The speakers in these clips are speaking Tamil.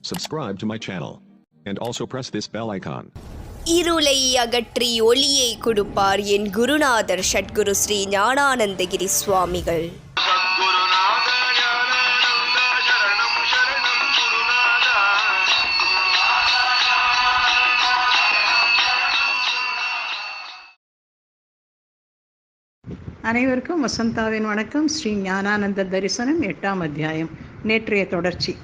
Subscribe to my channel. And also press this bell icon. இருளை அகற்றி ஒளியை கொடுப்பார் என் குருநாதர் சத்குரு ஸ்ரீ ஞானானந்தகிரி சுவாமிகள். அனைவருக்கும் வசந்தாவின் வணக்கம். ஸ்ரீ ஞானானந்த தரிசனம் 8ஆம் அத்தியாயம். நேற்றைய தொடர்ச்சி.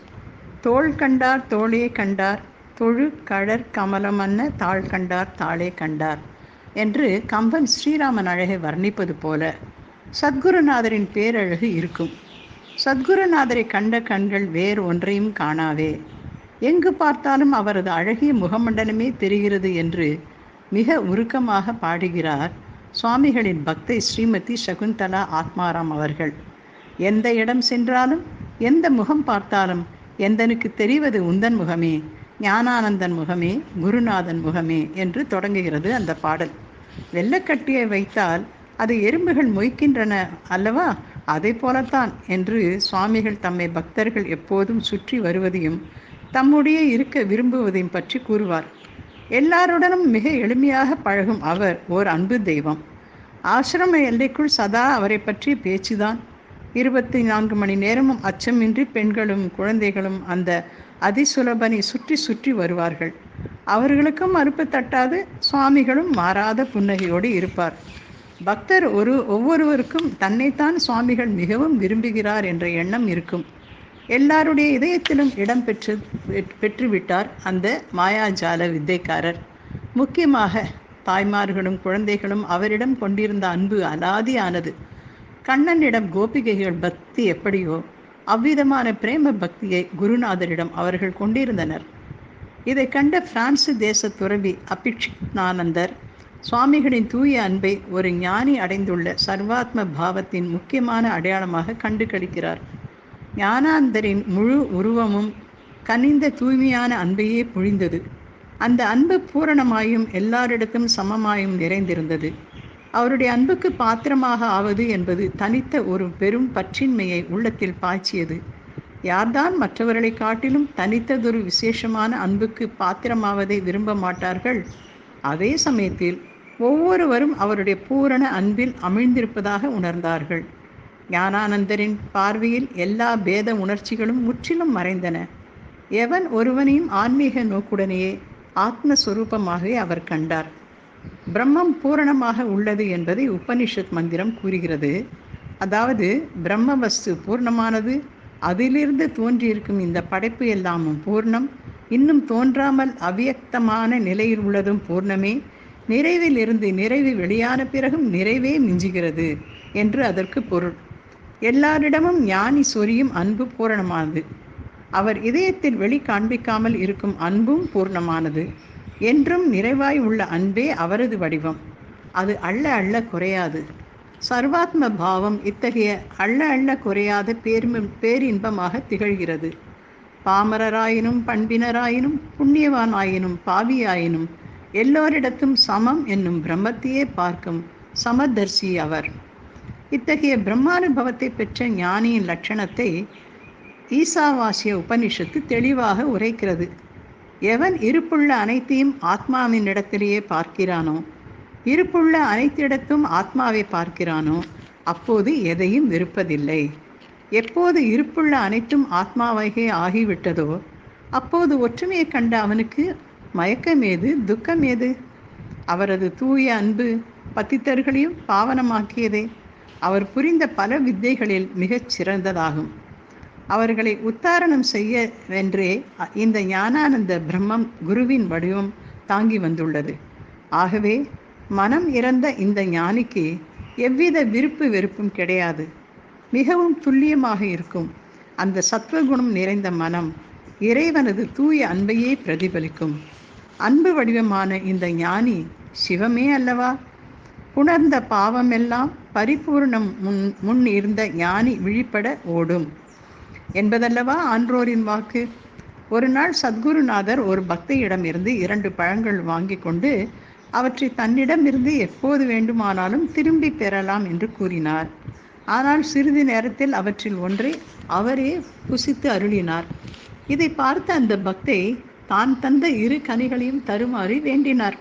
தோள் கண்டார் தோளே கண்டார், தொழு கழற் கமலமன்ன தாள் கண்டார் தாளே கண்டார் என்று கம்பன் ஸ்ரீராமன் அழகை வர்ணிப்பது போல சத்குருநாதரின் பேரழகு இருக்கும். சத்குருநாதரை கண்ட கண்கள் வேறு ஒன்றையும் காணாவே, எங்கு பார்த்தாலும் அவரது அழகிய முகமண்டலமே தெரிகிறது என்று மிக உருக்கமாக பாடுகிறார் சுவாமிகளின் பக்தை ஸ்ரீமதி சகுந்தலா ஆத்மாராம் அவர்கள். எந்த இடம் சென்றாலும், எந்த முகம் பார்த்தாலும், எந்தனுக்கு தெரிவது உந்தன் முகமே, ஞானானந்தன் முகமே, குருநாதன் முகமே என்று தொடங்குகிறது அந்த பாடல். வெள்ளக்கட்டியை வைத்தால் அது எறும்புகள் மொய்க்கின்றன அல்லவா, அதை போலத்தான் என்று சுவாமிகள் தம்மை பக்தர்கள் எப்போதும் சுற்றி வருவதையும் தம்முடைய இருக்க விரும்புவதையும் பற்றி கூறுவார். எல்லாருடனும் மிக எளிமையாக பழகும் அவர் ஓர் அன்பு தெய்வம். ஆசிரம எல்லைக்குள் சதா அவரை பற்றிய பேச்சுதான். 24 மணி நேரமும் அச்சமின்றி பெண்களும் குழந்தைகளும் அந்த அதிசுலபனை சுற்றி சுற்றி வருவார்கள். அவர்களுக்கும் அறுப்பு தட்டாது, சுவாமிகளும் மாறாத புன்னகையோடு இருப்பார். பக்தர் ஒவ்வொருவருக்கும் தன்னைத்தான் சுவாமிகள் மிகவும் விரும்புகிறார் என்ற எண்ணம் இருக்கும். எல்லாருடைய இதயத்திலும் இடம் பெற்றுவிட்டார் அந்த மாயாஜால வித்தைக்காரர். முக்கியமாக தாய்மார்களும் குழந்தைகளும் அவரிடம் கொண்டிருந்த அன்பு அலாதியானது. கண்ணனிடம் கோபிகைகள் பக்தி எப்படியோ அவ்விதமான பிரேம பக்தியை குருநாதரிடம் அவர்கள் கொண்டிருந்தனர். இதை கண்ட பிரான்சு தேச துறவி அபிக்ஷிக்னானந்தர் சுவாமிகளின் தூய அன்பை ஒரு ஞானி அடைந்துள்ள சர்வாத்ம பாவத்தின் முக்கியமான அடையாளமாக கண்டு கழிக்கிறார். ஞானானந்தரின் முழு உருவமும் கனிந்த தூய்மையான அன்பையே பொழிந்தது. அந்த அன்பு பூரணமாயும் எல்லாரிடத்தும் சமமாயும் நிறைந்திருந்தது. அவருடைய அன்புக்கு பாத்திரமாக ஆவது என்பது தனித்த ஒரு பெரும் பற்றின்மையை உள்ளத்தில் பாய்ச்சியது. யார்தான் மற்றவர்களை காட்டிலும் தனித்ததொரு விசேஷமான அன்புக்கு பாத்திரமாவதை விரும்ப மாட்டார்கள்? அதே சமயத்தில் ஒவ்வொருவரும் அவருடைய பூரண அன்பில் அமிழ்ந்திருப்பதாக உணர்ந்தார்கள். ஞானானந்தரின் பார்வையில் எல்லா பேத உணர்ச்சிகளும் முற்றிலும் மறைந்தன. எவன் ஒருவனையும் ஆன்மீக நோக்குடனேயே ஆத்மஸ்வரூபமாகவே அவர் கண்டார். பிரம்மம் பூரணமாக உள்ளது என்பதை உபனிஷத் மந்திரம் கூறுகிறது. அதாவது பிரம்ம வஸ்து பூர்ணமானது, அதிலிருந்து தோன்றியிருக்கும் இந்த படைப்பு எல்லாமும் பூர்ணம், இன்னும் தோன்றாமல் அவ்வியக்தமான நிலையில் உள்ளதும் பூர்ணமே, நிறைவில் இருந்து நிறைவு வெளியான பிறகும் நிறைவே மிஞ்சுகிறது என்று அதற்கு பொருள். எல்லாரிடமும் ஞானி சொரியும் அன்பு பூரணமானது. அவர் இதயத்தில் வெளி காண்பிக்காமல் இருக்கும் அன்பும் பூர்ணமானது. என்றும் நிறைவாய் உள்ள அன்பே அவரது வடிவம். அது அள்ள அள்ள குறையாது. சர்வாத்ம பாவம் இத்தகைய அள்ள அள்ள குறையாத பேரின்பமாக திகழ்கிறது. பாமரராயினும் பண்பினராயினும் புண்ணியவானாயினும் பாவியாயினும் எல்லோரிடத்தும் சமம் என்னும் பிரம்மத்தையே பார்க்கும் சமதர்சி அவர். இத்தகைய பிரம்மானுபவத்தை பெற்ற ஞானியின் லட்சணத்தை ஈசாவாசிய உபனிஷத்து தெளிவாக உரைக்கிறது. எவன் இருப்புள்ள அனைத்தையும் ஆத்மாவின் இடத்திலேயே பார்க்கிறானோ, இருப்புள்ள அனைத்திடத்தும் ஆத்மாவை பார்க்கிறானோ, அப்போது எதையும் வெறுப்பதில்லை. எப்போது இருப்புள்ள அனைத்தும் ஆத்மாவாகவே ஆகிவிட்டதோ அப்போது ஒற்றுமையை கண்ட அவனுக்கு மயக்கமேது, துக்கமேது? அவரது தூய அன்பு பத்தித்தர்களையும் பாவனமாக்கியதே. அவர் புரிந்த பல வித்தைகளில் மிகச் சிறந்ததாகும். அவர்களை உத்தாரணம் செய்ய வென்றே இந்த ஞானானந்த பிரம்மம் குருவின் வடிவம் தாங்கி வந்துள்ளது. ஆகவே மனம் இறந்த இந்த ஞானிக்கு எவ்வித விருப்பு வெறுப்பும் கிடையாது. மிகவும் துல்லியமாக இருக்கும். அந்த சத்வகுணம் நிறைந்த மனம் இறைவனது தூய அன்பையே பிரதிபலிக்கும். அன்பு வடிவமான இந்த ஞானி சிவமே அல்லவா? உணர்ந்த பாவமெல்லாம் பரிபூர்ணம் முன் இருந்த ஞானி விழிப்பட ஓடும் என்பதல்லவா ஆன்றோரின் வாக்கு. ஒரு நாள் சத்குருநாதர் ஒரு பக்தையிடம் இருந்து 2 பழங்கள் வாங்கி கொண்டு அவற்றை தன்னிடமிருந்து எப்போது வேண்டுமானாலும் திரும்பி பெறலாம் என்று கூறினார். ஆனால் சிறிது நேரத்தில் அவற்றில் ஒன்றை அவரே புசித்து அருளினார். இதை பார்த்த அந்த பக்தை தான் தந்த 2 கனிகளையும் தருமாறு வேண்டினார்.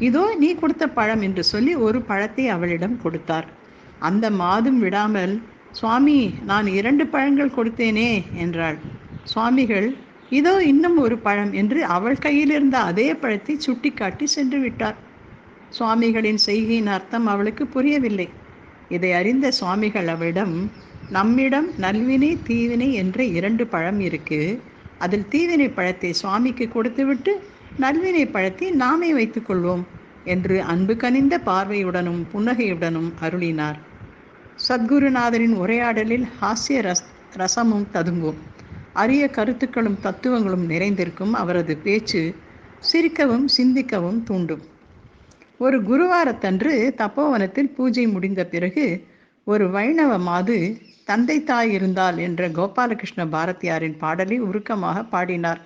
இதோ நீ கொடுத்த பழம் என்று சொல்லி ஒரு பழத்தை அவளிடம் கொடுத்தார். அந்த மாதும் விடாமல், சுவாமி, நான் 2 பழங்கள் கொடுத்தேனே என்றாள். சுவாமிகள், இதோ இன்னும் ஒரு பழம் என்று அவள் கையில் இருந்த அதே பழத்தை சுட்டிக்காட்டி சென்று விட்டார். சுவாமிகளின் செய்கையின் அர்த்தம் அவளுக்கு புரியவில்லை. இதை அறிந்த சுவாமிகள் அவளிடம், நம்மிடம் நல்வினை தீவினை என்ற 2 பழம் இருக்கு, அதில் தீவினை பழத்தை சுவாமிக்கு கொடுத்துவிட்டு நல்வினை பழத்தை நாமே வைத்துக்கொள்வோம் என்று அன்பு கனிந்த பார்வையுடனும் புன்னகையுடனும் அருளினார். சத்குருநாதரின் உரையாடலில் ஹாஸ்ய ரசமும் ததும்பும், அரிய கருத்துக்களும் தத்துவங்களும் நிறைந்திருக்கும் அவரது பேச்சு சிரிக்கவும் சிந்திக்கவும் தூண்டும். ஒரு குருவாரத்தன்று தப்போவனத்தில் பூஜை முடிந்த பிறகு ஒரு வைணவ மாது தந்தை தாய் இருந்தால் என்ற கோபாலகிருஷ்ண பாரதியாரின் பாடலை உருக்கமாக பாடினார்.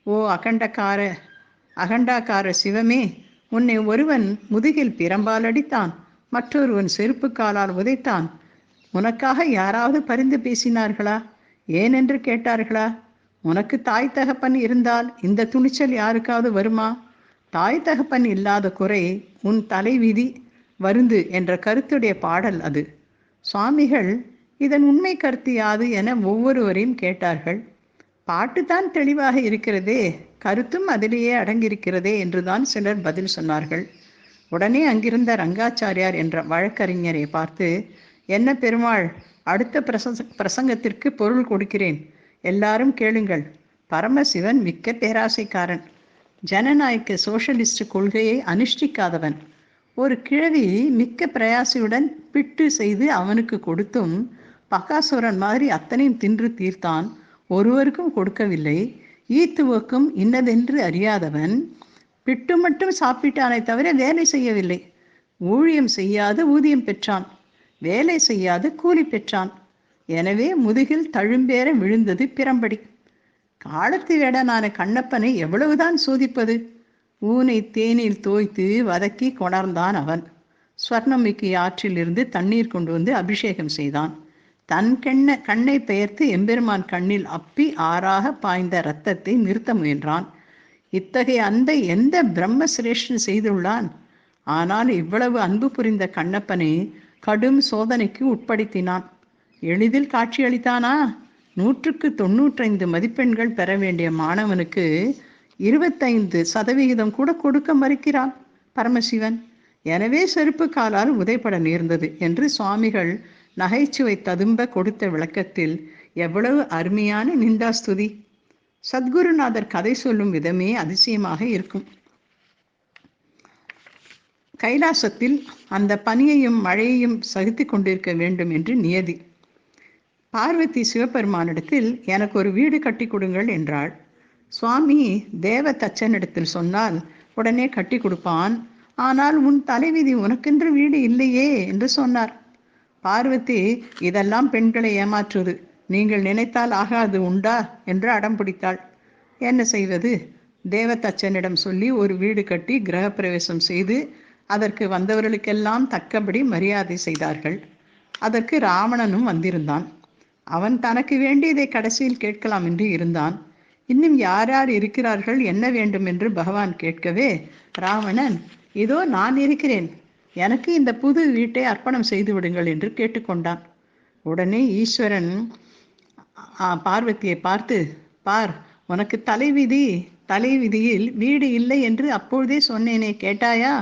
ஓ அகண்டாக்கார சிவமே, உன்னை ஒருவன் முதுகில் பிரம்பால் அடித்தான், மற்றொருவன் செருப்பு காலால் உதைத்தான். உனக்காக யாராவது பரிந்து பேசினார்களா? ஏனென்று கேட்டார்களா? உனக்கு தாய் தகப்பன் இருந்தால் இந்த துணிச்சல் யாருக்காவது வருமா? தாய் தகப்பன் இல்லாத குறை உன் தலைவிதி வருந்து என்ற கருத்துடைய பாடல் அது. சுவாமிகள் இதன் உண்மை கருத்து யாது என ஒவ்வொருவரையும் கேட்டார்கள். பாட்டுத்தான் தெளிவாக இருக்கிறதே, கருத்தும் அதிலேயே அடங்கியிருக்கிறதே என்றுதான் சிலர் பதில் சொன்னார்கள். உடனே அங்கிருந்த ரங்காச்சாரியார் என்ற வழக்கறிஞரை பார்த்து, என்ன பெருமாள், அடுத்த பிரசங்கத்திற்கு பொருள் கொடுக்கிறேன், எல்லாரும் கேளுங்கள். பரமசிவன் மிக்க பேராசைக்காரன், ஜனநாயக சோஷலிஸ்ட் கொள்கையை அனுஷ்டிக்காதவன். ஒரு கிழவி மிக்க பிரயாசையுடன் பிட்டு செய்து அவனுக்கு கொடுத்தும் பகாசுரன் மாதிரி அத்தனையும் தின்று தீர்த்தான், ஒருவருக்கும் கொடுக்கவில்லை. ஈத்துவக்கும் இன்னதென்று அறியாதவன் பிட்டு மட்டும் சாப்பிட்டானே தவிர வேலை செய்யவில்லை. ஊழியம் செய்யாது ஊதியம் பெற்றான், வேலை செய்யாது கூலி பெற்றான். எனவே முதுகில் தழும்பேற விழுந்தது பிரம்படி. காலத்து வேடனான கண்ணப்பனை எவ்வளவுதான் சோதிப்பது? ஊனை தேனில் தோய்த்து வதக்கி கொணர்ந்தான் அவன். ஸ்வர்ணமிக்கு ஆற்றிலிருந்து தண்ணீர் கொண்டு வந்து அபிஷேகம் செய்தான். தன் கண்ணை பெயர்த்து எம்பெருமான் கண்ணில் அப்பி ஆறாக பாய்ந்த இரத்தத்தை நிறுத்த முயன்றான். இத்தகைய அன்பை எந்த பிரம்ம சிரேஷ்டன் செய்துள்ளான்? ஆனால் இவ்வளவு அன்பு புரிந்த கண்ணப்பனை கடும் சோதனைக்கு உட்படுத்தினான். எளிதில் காட்சியளித்தானா? 100க்கு 95 மதிப்பெண்கள் பெற வேண்டிய மாணவனுக்கு 25% கூட கொடுக்க மறுக்கிறான் பரமசிவன். எனவே செருப்பு காலால் உதைப்பட நேர்ந்தது என்று சுவாமிகள் நகைச்சுவை ததும்ப கொடுத்த விளக்கத்தில் எவ்வளவு அருமையான நிந்தாஸ்துதி! சத்குருநாதர் கதை சொல்லும் விதமே அதிசயமாக இருக்கும். கைலாசத்தில் அந்த பனியையும் மழையையும் சகித்து கொண்டிருக்க வேண்டும் என்று நியதி. பார்வதி சிவபெருமானிடத்தில் எனக்கு ஒரு வீடு கட்டி கொடுங்கள் என்றாள். சுவாமி தேவ தச்சனிடத்தில் சொன்னால் உடனே கட்டி கொடுப்பான். ஆனால் உன் தலைவிதி உனக்கென்று வீடு இல்லையே என்று சொன்னார். பார்வதி, இதெல்லாம் பெண்களை ஏமாற்றுவது, நீங்கள் நினைத்தால் ஆகாது உண்டா என்று அடம் பிடித்தாள். என்ன செய்வது? தேவதச்சனிடம் சொல்லி ஒரு வீடு கட்டி கிரகப்பிரவேசம் செய்து அதற்கு வந்தவர்களுக்கெல்லாம் தக்கபடி மரியாதை செய்தார்கள். அதற்கு ராவணனும் வந்திருந்தான். அவன் தனக்கு வேண்டியதை கடைசியில் கேட்கலாம் என்று இருந்தான். இன்னும் யார் யார் இருக்கிறார்கள், என்ன வேண்டும் என்று பகவான் கேட்கவே ராவணன், இதோ நான் இருக்கிறேன், எனக்கு இந்த புது வீட்டை அர்ப்பணம் செய்து விடுங்கள் என்று கேட்டுக்கொண்டான். உடனே ஈஸ்வரன் பார்வதியை பார்த்து, பார், உனக்கு தலைவிதியில் வீடு இல்லை என்று அப்பொழுதே சொன்னேனே, கேட்டாயா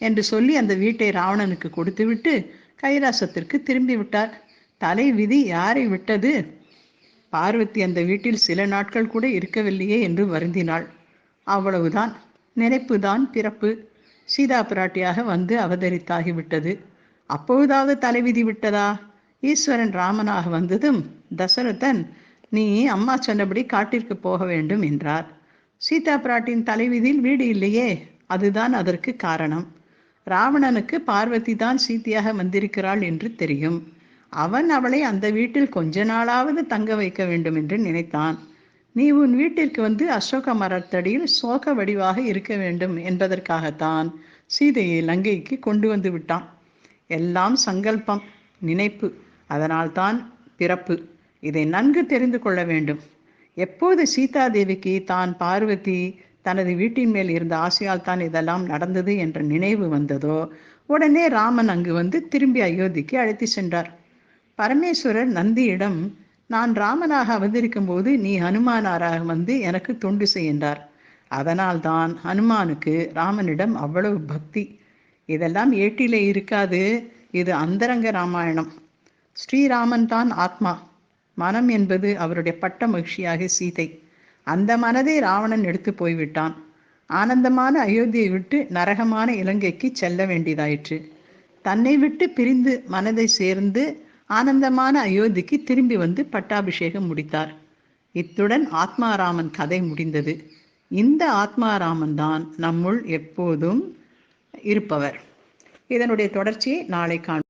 என்று சொல்லி அந்த வீட்டை ராவணனுக்கு கொடுத்துவிட்டு கைலாசத்திற்கு திரும்பி விட்டார். தலைவிதி யாரை விட்டது? பார்வதி அந்த வீட்டில் சில நாட்கள் கூட இருக்கவில்லையே என்று வருந்தினாள். அவ்வளவுதான், நினைப்புதான் பிறப்பு. சீதா பிராட்டியாக வந்து அவதரித்தாகிவிட்டது. அப்பொழுதாவது தலைவிதி விட்டதா? ஈஸ்வரன் ராமனாக வந்ததும் தசரதன், நீ அம்மா சொன்னபடி காட்டிற்கு போக வேண்டும் என்றார். சீதா பிராட்டியின் தலைவிதியில் வீடு இல்லையே, அதுதான் அதற்கு காரணம். ராவணனுக்கு பார்வதி தான் சீதையாக வந்திருக்கிறாள் என்று தெரியும். அவன் அவளை அந்த வீட்டில் கொஞ்ச நாளாவது தங்க வைக்க வேண்டும் என்று நினைத்தான். நீ உன் வீட்டிற்கு வந்து அசோக மரத்தடியில் சோக வடிவாக இருக்க வேண்டும் என்பதற்காகத்தான் சீதையை லங்கைக்கு கொண்டு வந்து விட்டான். எல்லாம் சங்கல்பம், நினைப்பு, அதனால்தான் பிறப்பு. இதை நன்கு தெரிந்து கொள்ள வேண்டும். எப்போது சீதாதேவிக்கு தான் பார்வதி தனது வீட்டின் மேல் இருந்த ஆசையால் தான் இதெல்லாம் நடந்தது என்ற நினைவு வந்ததோ உடனே ராமன் அங்கு வந்து திரும்பி அயோத்திக்கு அழைத்து சென்றார். பரமேஸ்வரர் நந்தியிடம், நான் ராமனாக அவதரிக்கும் போது நீ ஹனுமானாராக வந்து எனக்கு தொண்டு செய் என்றார். அதனால்தான் ஹனுமானுக்கு ராமனிடம் அவ்வளவு பக்தி. இதெல்லாம் ஏட்டிலே இருக்காது, இது அந்தரங்க ராமாயணம். ஸ்ரீராமன் தான் ஆத்மா. மனம் என்பது அவருடைய பட்ட மகிழ்ச்சியாக சீதை. அந்த மனதை ராவணன் எடுத்து போய்விட்டான். ஆனந்தமான அயோத்தியை விட்டு நரகமான இலங்கைக்கு செல்ல வேண்டியதாயிற்று. தன்னை விட்டு பிரிந்து மனதை சேர்ந்து ஆனந்தமான அயோத்திக்கு திரும்பி வந்து பட்டாபிஷேகம் முடித்தார். இத்துடன் ஆத்மாராமன் கதை முடிந்தது. இந்த ஆத்மாராமன் தான் நம்முள் எப்போதும் இருப்பவர். இதனுடைய தொடர்ச்சியை நாளை காண்போம்.